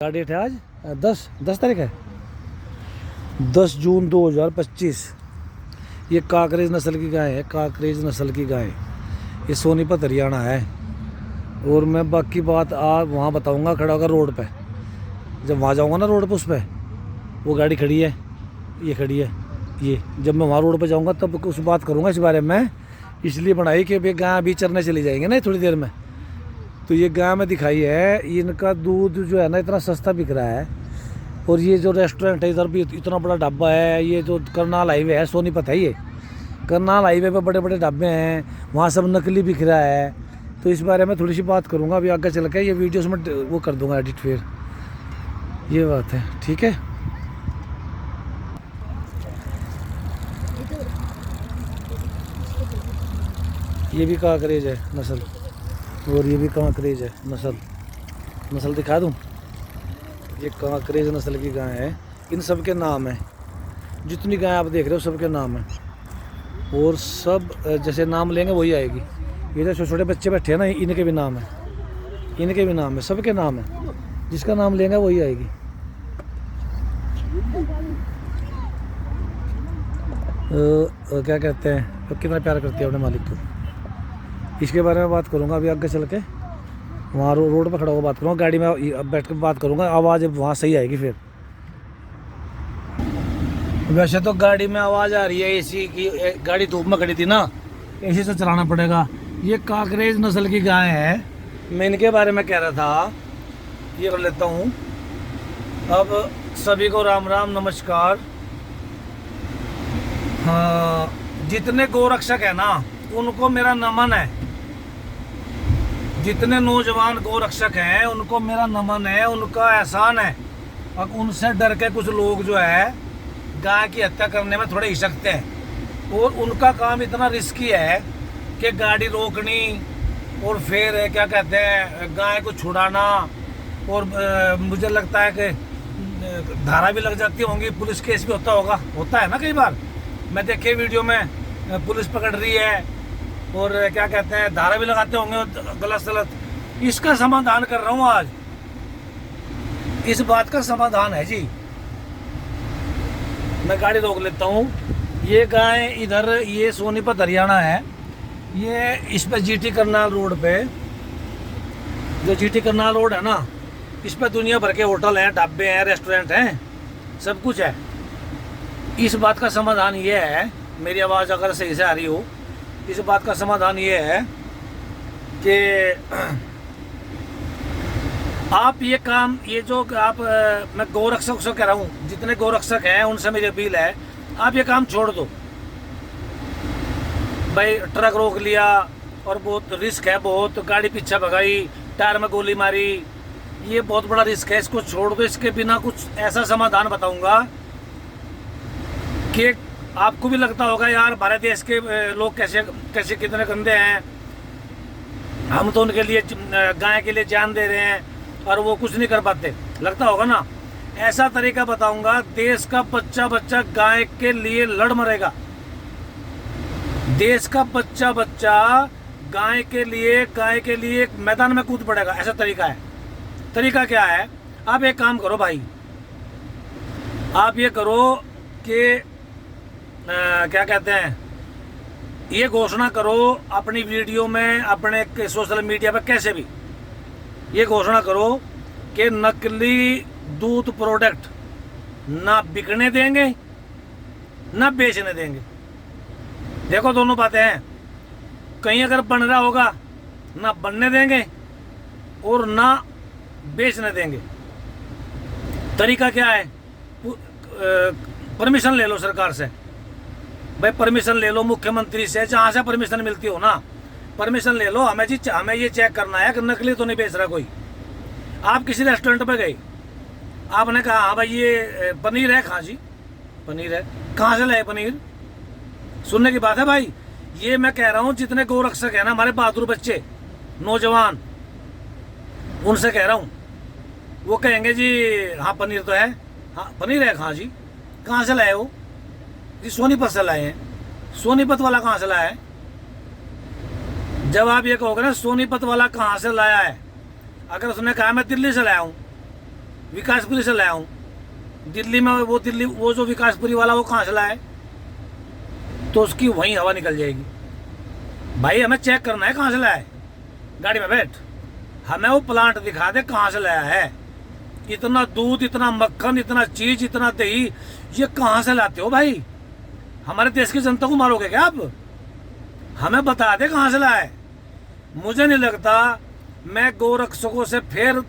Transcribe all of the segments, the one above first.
क्या डेट है आज? 10 तारीख है, 10 जून 2025। ये काकरेज नस्ल की गाय है, काकरेज नस्ल की गाय। ये सोनीपत हरियाणा है। और मैं बाकी बात आज वहाँ बताऊँगा खड़ा होकर रोड पे। जब वहाँ जाऊँगा ना रोड पे, उस पर वो गाड़ी खड़ी है, ये खड़ी है, ये जब मैं वहाँ रोड पे जाऊँगा तब कुछ बात करूँगा इस बारे में। इसलिए बनाई कि भाई गाय अभी चरने चली जाएंगे ना थोड़ी देर में। तो ये गाय में दिखाई है, इनका दूध जो है ना इतना सस्ता बिक रहा है। और ये जो रेस्टोरेंट है इधर भी इतना बड़ा ढाबा है। ये जो करनाल हाईवे है, सोनीपत है, ये करनाल हाईवे पे बड़े बड़े ढाबे हैं, वहाँ सब नकली बिक रहा है। तो इस बारे में थोड़ी सी बात करूँगा अभी आगे चल के। ये वीडियोस में वो कर दूँगा एडिट, फिर ये बात है, ठीक है। ये भी काकरेज है नस्ल, और ये भी काकरेज है नस्ल दिखा दूँ। ये काकरेज नस्ल की गाय है। इन सब के नाम है, जितनी गाय आप देख रहे हो सबके नाम है। और सब जैसे नाम लेंगे वही आएगी। ये जो छोटे छोटे बच्चे बैठे हैं ना, इनके भी नाम है, इनके भी नाम है, सबके नाम है। जिसका नाम लेंगे वही आएगी। क्या कहते हैं, तो कितना प्यार करती है अपने मालिक को। इसके बारे में बात करूँगा अभी आगे चल के। वहाँ रोड पर खड़ा होकर बात करूँगा, गाड़ी में अब बैठ कर बात करूँगा, आवाज़ वहाँ सही आएगी फिर। वैसे तो गाड़ी में आवाज़ आ रही है एसी की, गाड़ी धूप में खड़ी थी ना, एसी से चलाना पड़ेगा। ये काकरेज नस्ल की गाय है, मैं इनके बारे में कह रहा था। ये कर लेता हूँ। अब सभी को राम राम नमस्कार। हाँ, जितने गोरक्षक है ना उनको मेरा नमन है। जितने नौजवान गोरक्षक हैं उनको मेरा नमन है, उनका एहसान है। अब उनसे डर के कुछ लोग जो है गाय की हत्या करने में थोड़े हिचकते हैं। और उनका काम इतना रिस्की है कि गाड़ी रोकनी और फिर क्या कहते हैं गाय को छुड़ाना। और मुझे लगता है कि धारा भी लग जाती होंगी, पुलिस केस भी होता है ना कई बार। मैं देखे वीडियो में पुलिस पकड़ रही है और क्या कहते हैं धारा भी लगाते होंगे गलत सलत। इसका समाधान कर रहा हूँ आज। इस बात का समाधान है जी। मैं गाड़ी रोक लेता हूँ। ये गाय इधर, ये सोनीपत हरियाणा है। ये इस पे जीटी करनाल रोड पे, जो जीटी करनाल रोड है ना, इस पे दुनिया भर के होटल हैं, ढाबे हैं, रेस्टोरेंट हैं, सब कुछ है। इस बात का समाधान ये है, मेरी आवाज़ अगर सही से आ रही हो, इस बात का समाधान ये है कि आप ये काम, ये जो आप मैं गोरक्षक से कह रहा हूँ, जितने गोरक्षक हैं उनसे मेरी अपील है, आप ये काम छोड़ दो भाई। ट्रक रोक लिया और बहुत रिस्क है, बहुत गाड़ी पीछे भगाई, टायर में गोली मारी, ये बहुत बड़ा रिस्क है, इसको छोड़ दो। इसके बिना कुछ ऐसा समाधान बताऊंगा कि आपको भी लगता होगा यार हमारे देश के लोग कैसे कैसे कितने गंदे हैं, हम तो उनके लिए गाय के लिए जान दे रहे हैं और वो कुछ नहीं कर पाते, लगता होगा ना। ऐसा तरीका बताऊंगा, देश का बच्चा बच्चा गाय के लिए लड़ मरेगा। देश का बच्चा बच्चा गाय के लिए मैदान में कूद पड़ेगा। ऐसा तरीका है। तरीका क्या है, आप एक काम करो भाई, आप ये करो कि क्या कहते हैं, ये घोषणा करो अपनी वीडियो में, अपने सोशल मीडिया पर, कैसे भी ये घोषणा करो कि नकली दूध प्रोडक्ट ना बिकने देंगे ना बेचने देंगे। देखो दोनों बातें हैं, कहीं अगर बन रहा होगा ना बनने देंगे और ना बेचने देंगे। तरीका क्या है, परमिशन ले लो सरकार से भाई, परमिशन ले लो मुख्यमंत्री से, जहाँ से परमिशन मिलती हो ना, परमिशन ले लो। हमें ये चेक करना है कि नकली तो नहीं बेच रहा कोई। आप किसी रेस्टोरेंट पे गए, आपने कहा हाँ भाई ये पनीर है, हाँ जी पनीर है, कहाँ से लाए पनीर, सुनने की बात है भाई। ये मैं कह रहा हूँ जितने गोरक्षक है ना, हमारे बहादुर बच्चे नौजवान, उनसे कह रहा हूँ, वो कहेंगे जी हाँ पनीर तो है, हाँ पनीर है, हाँ जी कहाँ से लाए हो जी, सोनीपत से लाए हैं। सोनीपत वाला कहाँ से लाया है? जब आप ये कहोगे ना सोनीपत वाला कहाँ से लाया है, अगर उसने कहा मैं दिल्ली से लाया हूँ, विकासपुरी से लाया हूँ। दिल्ली में वो जो विकासपुरी वाला वो कहाँ से लाया है, तो उसकी वहीं हवा निकल जाएगी। भाई हमें चेक करना है कहाँ से लाया है, गाड़ी में बैठ, हमें वो प्लांट दिखा दे कहाँ से लाया है। इतना दूध, इतना मक्खन, इतना चीज, इतना दही, ये कहाँ से लाते हो भाई? हमारे देश की जनता को मारोगे क्या आप? हमें बता दे कहाँ से लाया है। मुझे नहीं लगता, मैं गोरक्षकों से फिर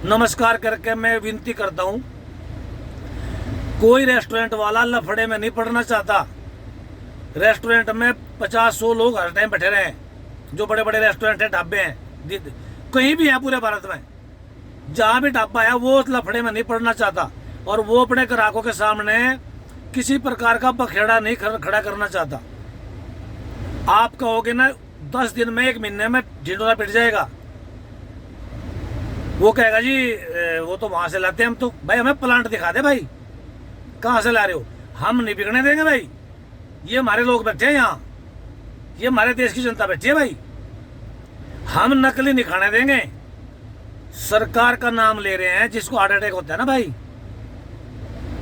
नमस्कार करके मैं विनती करता हूँ, कोई रेस्टोरेंट वाला लफड़े में नहीं पड़ना चाहता। रेस्टोरेंट में 50-100 लोग हर टाइम बैठे रहे हैं, जो बड़े बड़े रेस्टोरेंट है, ढाबे हैं, कहीं भी है पूरे भारत में, जहाँ भी ढाबा है वो लफड़े में नहीं पड़ना चाहता, और वो अपने ग्राहकों के सामने किसी प्रकार का बखेड़ा नहीं खड़ा करना चाहता। आप कहोगे ना 10 दिन में, 1 महीने में ढिंडोरा पिट जाएगा, वो कहेगा जी वो तो वहां से लाते हैं हम तो। भाई हमें प्लांट दिखा दे भाई, कहाँ से ला रहे हो? हम नहीं बिकने देंगे भाई, ये हमारे लोग बैठे हैं यहाँ, ये हमारे देश की जनता बैठी है भाई, हम नकली नहीं खाने देंगे। सरकार का नाम ले रहे हैं, जिसको हार्ट अटैक होता है ना भाई,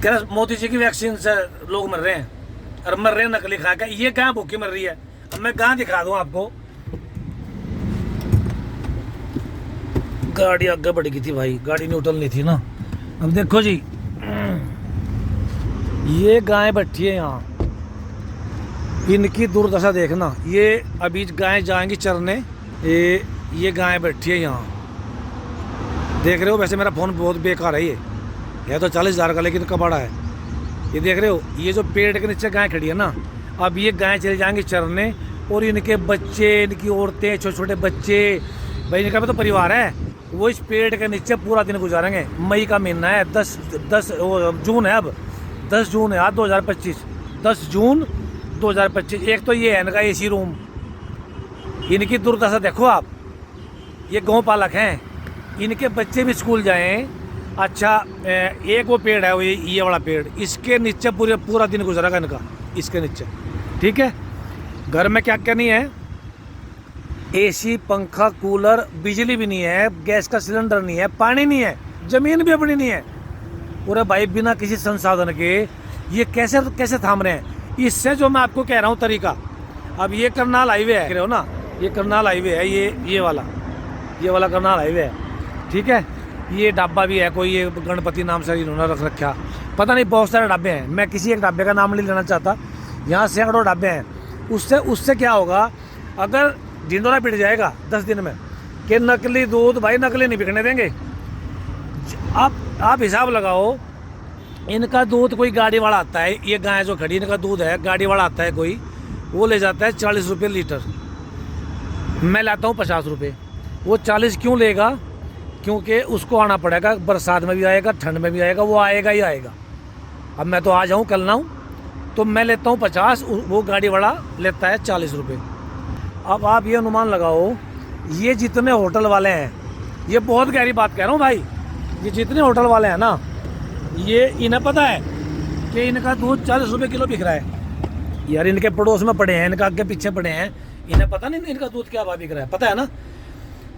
कह रहा मोदी जी की वैक्सीन से लोग मर रहे हैं, और मर रहे हैं नकली खा के। ये गाय भूखी मर रही है, अब मैं गाय दिखा दूं आपको। गाड़ी आगे बढ़ गई थी भाई, गाड़ी न्यूट्रल नहीं थी ना। अब देखो जी, ये गाय बैठी है यहाँ, इनकी दुर्दशा देखना। ये अभी गाय जाएंगी चरने, ये गाय बैठी है यहाँ, देख रहे हो। वैसे मेरा फ़ोन बहुत बेकार है, ये तो 40,000 का, लेकिन कबाड़ा है। ये देख रहे हो, ये जो पेड़ के नीचे गाय खड़ी है ना, अब ये गाय चले जाएंगी चरने, और इनके बच्चे, इनकी औरतें, छोटे छोटे बच्चे, भाई इनका भी तो परिवार है, वो इस पेड़ के नीचे पूरा दिन गुजारेंगे। मई का महीना है, 10 जून है, अब 10 जून है आज 2025, 10 जून 2025। एक तो ये है इनका AC रूम, इनकी दुर्दशा देखो आप। ये गौ पालक हैं, इनके बच्चे भी स्कूल जाएं। अच्छा, एक वो पेड़ है, वो ये वाला पेड़, इसके नीचे पूरा दिन गुजरेगा इनका, इसके नीचे। ठीक है, घर में क्या क्या नहीं है, AC, पंखा, कूलर, बिजली भी नहीं है, गैस का सिलेंडर नहीं है, पानी नहीं है, जमीन भी अपनी नहीं है। पूरे भाई बिना किसी संसाधन के ये कैसे थाम रहे हैं। इससे जो मैं आपको कह रहा हूँ तरीका, अब ये करनाल हाईवे है, कह रहे हो ना, ये करनाल हाईवे है, ये वाला करनाल हाईवे है। ठीक है, ये ढाबा भी है कोई, ये गणपति नाम से इन्होंने रख रखा, पता नहीं, बहुत सारे ढाबे हैं। मैं किसी एक ढाबे का नाम नहीं लेना चाहता, यहाँ सैकड़ों ढाबे हैं। उससे क्या होगा, अगर ढिंडोरा पिट जाएगा 10 दिन में कि नकली दूध, भाई नकली नहीं बिकने देंगे। आप हिसाब लगाओ, इनका दूध कोई गाड़ी वाला आता है, ये गाय जो खड़ी इनका दूध है, गाड़ी वाला आता है कोई, वो ले जाता है 40 रुपये लीटर, मैं लाता हूँ 50 रुपये। वो 40 क्यों लेगा? क्योंकि उसको आना पड़ेगा, बरसात में भी आएगा, ठंड में भी आएगा, वो आएगा ही आएगा। अब मैं तो आ जाऊँ कल ना हूँ, तो मैं लेता हूँ 50, वो गाड़ी वाला लेता है 40 रुपये। अब आप ये अनुमान लगाओ, ये जितने होटल वाले हैं, ये बहुत गहरी बात कह रहा हूँ भाई, ये जितने होटल वाले हैं ना, ये इन्हें पता है कि इनका दूध 40 रुपये किलो बिक रहा है। यार इनके पड़ोस में पड़े हैं, इनका आगे पीछे पड़े हैं, इन्हें पता नहीं इनका दूध क्या भाव बिक रहा है, पता है ना।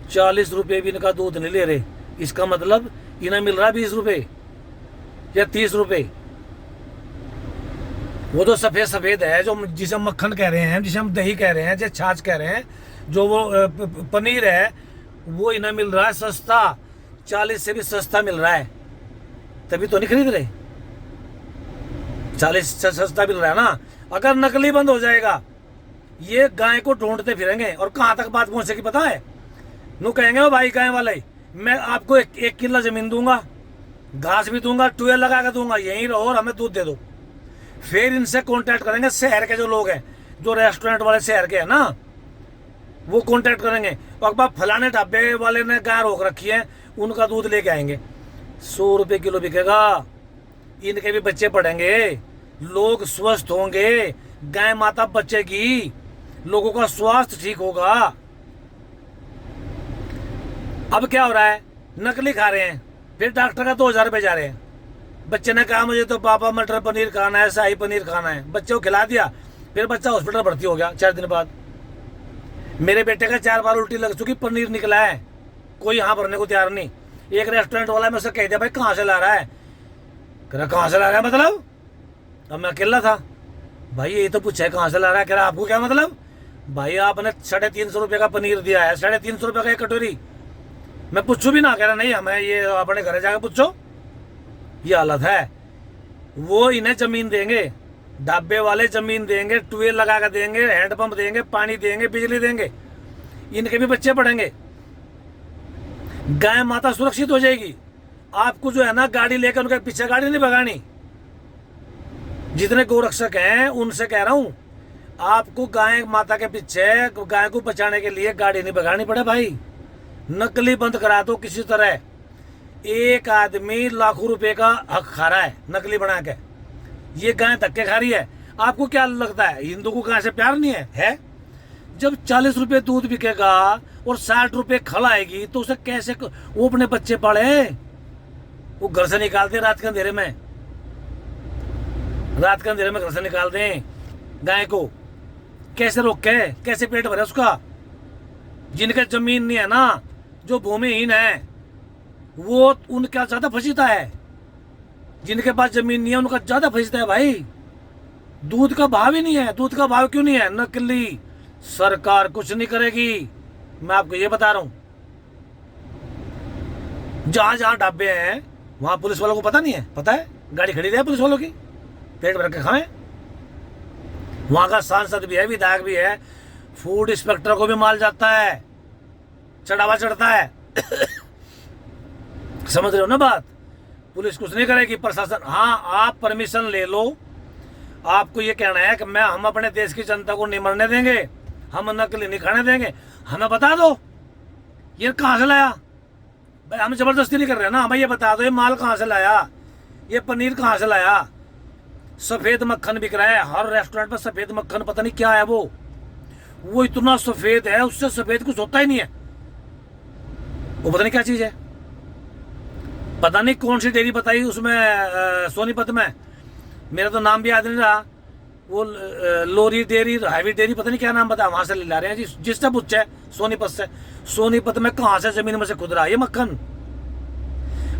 40 रुपये भी इनका दूध नहीं ले रहे, इसका मतलब इन्हें मिल रहा है 20 रुपये या 30 रुपये। वो तो सफ़ेद है, जो जिसे हम मक्खन कह रहे हैं, जिसे हम दही कह रहे हैं, जिसे छाछ कह रहे हैं, जो वो पनीर है, वो इन्हें मिल रहा है सस्ता, 40 से भी सस्ता मिल रहा है, तभी तो नहीं खरीद रहे। 40 से सस्ता मिल रहा है ना। अगर नकली बंद हो जाएगा, ये गाय को ढूंढते फिरेंगे, और कहाँ तक बात पहुंचेगी पता है? नु कहेंगे ओ भाई गाय वाले, मैं आपको एक किला जमीन दूंगा, घास भी दूंगा, ट्यूबवेल लगा कर दूंगा, यहीं रहो और हमें दूध दे दो। फिर इनसे कांटेक्ट करेंगे शहर के जो लोग हैं, जो रेस्टोरेंट वाले शहर के हैं ना, वो कांटेक्ट करेंगे, और बाप फलाने ढाबे वाले ने गाय रोक रखी है, उनका दूध लेके आएंगे, 100 रुपये किलो बिकेगा। इनके भी बच्चे पढ़ेंगे, लोग स्वस्थ होंगे, गाय माता बचेगी, लोगों का स्वास्थ्य ठीक होगा। अब क्या हो रहा है, नकली खा रहे हैं, फिर डॉक्टर का 2000 रुपये जा रहे हैं। बच्चे ने कहा मुझे तो पापा मटर पनीर खाना है, शाही पनीर खाना है, बच्चे को खिला दिया, फिर बच्चा हॉस्पिटल भर्ती हो गया 4 दिन बाद। मेरे बेटे का 4 बार उल्टी लग चुकी, पनीर निकला है, कोई यहाँ भरने को तैयार नहीं। एक रेस्टोरेंट वाला मैं उसे कह दिया भाई कहाँ से ला रहा है, कह रहा कहाँ से ला रहा है मतलब। अब मैं अकेला था, भाई ये तो पूछा है कहाँ से ला रहा है, कह रहा आपको क्या मतलब। भाई आपने 350 रुपये का पनीर दिया है, 350 रुपये का एक कटोरी। मैं पूछू भी ना, कह रहा नहीं हमें ये अपने घर जाकर पूछो। ये हालत है। वो इन्हें जमीन देंगे, ढाबे वाले जमीन देंगे, ट्यूबवेल लगा कर देंगे, हैंडपंप देंगे, पानी देंगे, बिजली देंगे, इनके भी बच्चे पढ़ेंगे, गाय माता सुरक्षित हो जाएगी। आपको जो है ना गाड़ी लेकर उनके पीछे गाड़ी नहीं भगानी। जितने गोरक्षक हैं उनसे कह रहा हूं, आपको गाय माता के पीछे गाय को बचाने के लिए गाड़ी नहीं भगानी पड़े भाई। नकली बंद करा दो किसी तरह। एक आदमी लाखों रुपए का हक खा रहा है नकली बना के, ये गाय धक्के खा रही है। आपको क्या लगता है हिंदू को गाय से प्यार नहीं है? जब 40 रुपए दूध बिकेगा और 60 रुपए खल आएगी तो उसे कैसे वो अपने बच्चे पाले? वो घर से निकालते रात के अंधेरे में, रात के अंधेरे में घर से निकाल दें गाय को, कैसे रोके, कैसे पेट भरे उसका? जिनके जमीन नहीं है ना, जो भूमिहीन है, वो उनका ज्यादा फंसीता है। जिनके पास जमीन नहीं है उनका ज्यादा फंसता है भाई। दूध का भाव ही नहीं है। दूध का भाव क्यों नहीं है? नकली सरकार कुछ नहीं करेगी, मैं आपको ये बता रहा हूं। जहां जहां ढाबे हैं वहां पुलिस वालों को पता नहीं है, पता है गाड़ी खड़ी रहे पुलिस वालों की, पेट भर के खाएं। वहां का सांसद भी है, विधायक भी है, फूड इंस्पेक्टर को भी माल जाता है, चढ़ावा चढ़ता है। समझ रहे हो ना बात? पुलिस कुछ नहीं करेगी, प्रशासन। हाँ, आप परमिशन ले लो। आपको ये कहना है कि हम अपने देश की जनता को नहीं मरने देंगे, हम नकली नहीं खाने देंगे, हमें बता दो ये कहाँ से लाया। भाई हम जबरदस्ती नहीं कर रहे ना, हमें ये बता दो ये माल कहाँ से लाया, ये पनीर कहाँ से लाया। सफेद मक्खन बिक रहा है हर रेस्टोरेंट पर, सफेद मक्खन पता नहीं क्या है वो इतना सफेद है, उससे सफेद कुछ होता ही नहीं है। वो पता नहीं क्या चीज है, पता नहीं कौन सी डेयरी बताई उसमें सोनीपत में, मेरा तो नाम भी याद नहीं रहा। वो लोरी डेयरी, हैवी डेयरी, पता नहीं क्या नाम बताया, वहां से ले ला रहे हैं जी। जिससे पूछे सोनीपत से, सोनीपत में कहां से जमीन में से खुद रहा ये मक्खन।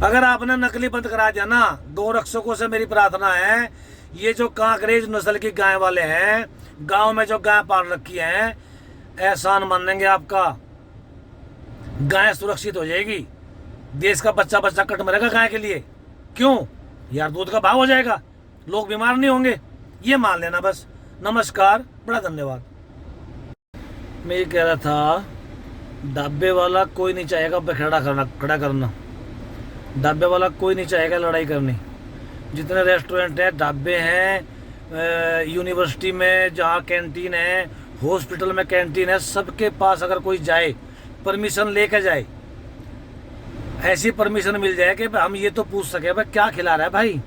अगर आपने नकली बंद करा दिया ना, गौरक्षकों से मेरी प्रार्थना है, ये जो कांकरेज नस्ल की गाय वाले हैं, गांव में जो गाय पाल रखी है, एहसान मानेंगे आपका। गाय सुरक्षित हो जाएगी, देश का बच्चा बच्चा कट मरेगा गाय के लिए। क्यों यार? दूध का भाव हो जाएगा, लोग बीमार नहीं होंगे, ये मान लेना बस। नमस्कार, बड़ा धन्यवाद। मैं ये कह रहा था, ढाबे वाला कोई नहीं चाहेगा खड़ा करना, ढाबे वाला कोई नहीं चाहेगा लड़ाई करनी। जितने रेस्टोरेंट हैं, ढाबे हैं, यूनिवर्सिटी में जहाँ कैंटीन है, हॉस्पिटल में कैंटीन है, सबके पास अगर कोई जाए, परमिशन लेके जाए, ऐसी परमिशन मिल जाए कि हम ये तो पूछ सके भाई क्या खिला रहा है भाई।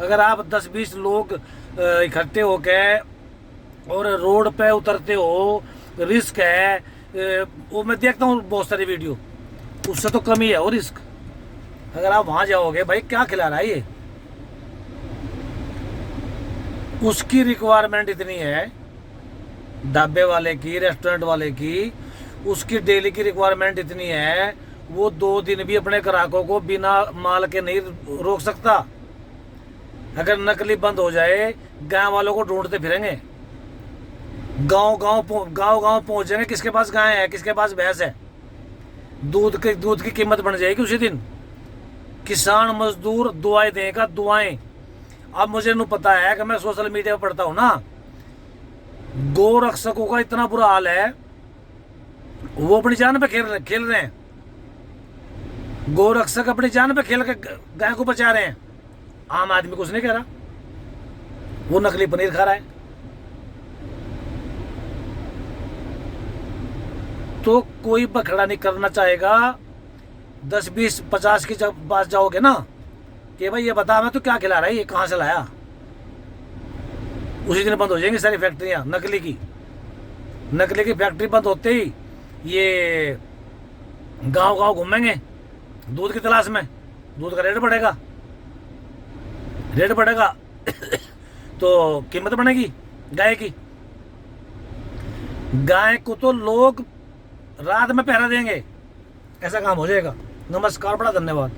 अगर आप 10-20 लोग इकट्ठे होके और रोड पे उतरते हो, रिस्क है। वो मैं देखता हूँ बहुत सारी वीडियो, उससे तो कम ही है वो रिस्क। अगर आप वहां जाओगे, भाई क्या खिला रहा है ये, उसकी रिक्वायरमेंट इतनी है, ढाबे वाले की, रेस्टोरेंट वाले की, उसकी डेली की रिक्वायरमेंट इतनी है, वो 2 दिन भी अपने ग्राहकों को बिना माल के नहीं रोक सकता। अगर नकली बंद हो जाए, गांव वालों को ढूंढते फिरेंगे, गांव गांव पहुंचेंगे, किसके पास गाय है, किसके पास भैंस है। दूध की कीमत बढ़ जाएगी उसी दिन। किसान मजदूर दुआएं देगा, दुआएं। अब मुझे नहीं पता है कि मैं सोशल मीडिया पर पढ़ता हूं ना, गोरक्षकों का इतना बुरा हाल है, वो अपनी जान पे खेल रहे हैं। गोरक्षक अपनी जान पे खेल के गाय को बचा रहे हैं, आम आदमी कुछ नहीं कह रहा, वो नकली पनीर खा रहा है। तो कोई बखड़ा नहीं करना चाहेगा। 10, 20, 50 की जब पास जाओगे ना कि भाई ये बता मैं तो क्या खिला रहा है, ये कहां से लाया, उसी दिन बंद हो जाएंगी सारी फैक्ट्रियां नकली की फैक्ट्री बंद होते ही ये गांव गांव घूमेंगे दूध की तलाश में। दूध का रेट बढ़ेगा तो कीमत बढ़ेगी गाय की। गाय को तो लोग रात में पहरा देंगे, ऐसा काम हो जाएगा। नमस्कार, बड़ा धन्यवाद।